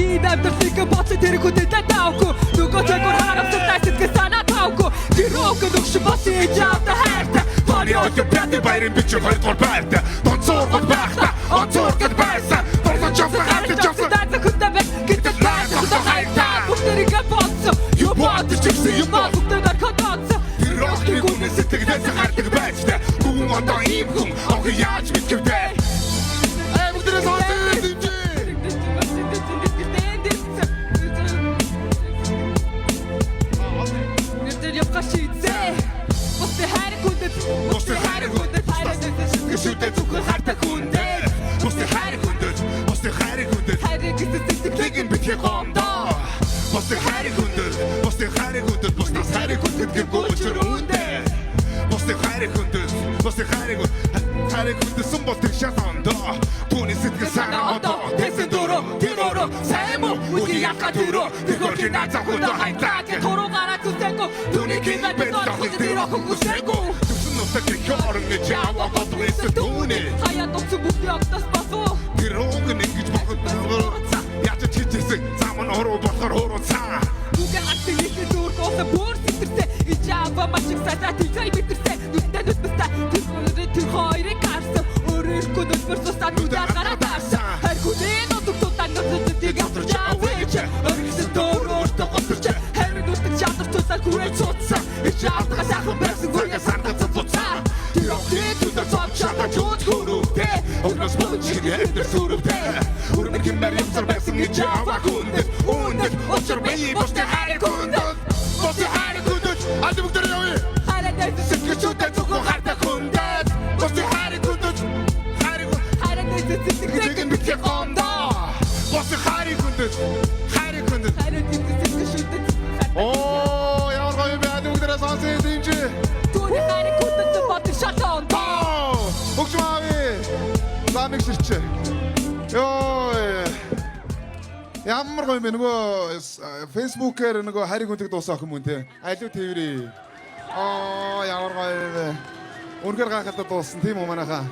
Миний амьдралыг боцоо тэр хөдөлთა таавгүй нөгөө цагаар харамсалтай сэтгэл санаа таавгүй тэр өгөн өгш бас яавда хайртай Таны өдөр бяд баярын бич хоёрдугаар байртай Донцооргод байхта онцооргод байсан Дорсон чавсан хайртай чавсан Дайсан хүнтэй бай гэдэг тайсан хүнтэй хайртай Бүгдэрийг боцоо юу бодож ирсэн юм ба бүгдээр кодоцоо Тэр охны гүнээс сэтгэлээс хардаг байжтай Гүн одоо ийм хүн охин яаж мэдгэвдэ Бүгдээрээ сонсож Бостой хайр хүндэт Сэтгэшүүтэй зүгэн хартай хүндэт Бостой хайр хүндэт хайрыг сэтгэлийг Тэгин битгий гомдоо Бостой хайр хүндэт Бостой хайр хүндэт гэргүүчэр үндэт Бостой хайр хүндэт Сүм бостой шатондоо Түүний сэтгэл санаа одоо Тэсэн дөрөө сайн муу Үгүй яка дөрөө Тэр хөрхийн наацаа хүндөө хайтлаа Туруу гараа зүсэнгүү Түүний кино бэддох Тэр охин хүсэнгүү Тэсэг хорон гэж яваа бодлоос түүний Хаяа төгсөн бүхний огтос басуу Тэр охин ингэж боход Яаж чичээсэг заман ороо болохоор хурууцаа Нүгэ хатсан ихний дүүр гоосо бүр сэтэрсэ Ижаава машиг сасаа тийцай битэрсэ Нүдтэй тэр хоёрыг харсан Өөрөө ирэхгүй нүдмэр сустаа нүдээр гараа таарсан Хайргуудын нутагтуудаа нүдтийг авторч авээч Өргөсөн дөрөөртө гоцорч Хайрын нүдтэг шатар тусаар хүрээ цуцсан Ижаавтага сайхан байсан гүргээ сардаа цуцуцаа Тэр охин түдэр цоп шатаа чуц хүрүүтэй Огноос болчих хэвдэр сүрүүтэй Үрмэр хэмээр явсар байсан ижаава хүндэт Үндэт очор бий бостой хайр хүндэт Бостой хайр хүндэт Алди бүгдэр явъя Хайраа дэйсэн Сэтгэшүүтэй зөвхөн хартай хүндэт Бостой хайр хүндэт Хайраа дэйсэн Тэгэн битгий гомдоо Бостой хайр хүндэт Хайраа дэйсэн сэтгэшүүтэй Оо ямар гоё бэ алди бүгдэрээ сонсъё тийм чи Түүний хайрыг хүндэт бодог шатон Өгчмаави Ламиг ширчээ Йоо Ямар гоё бэ нөгөө фэйсбүүкээр нөгөө хайрыг хүндэг дуусаа охин мөн те Алив твэрээ Оо ямар гоё бэ Үнэхээр гайхалтай дууссан тийм үү манайхаа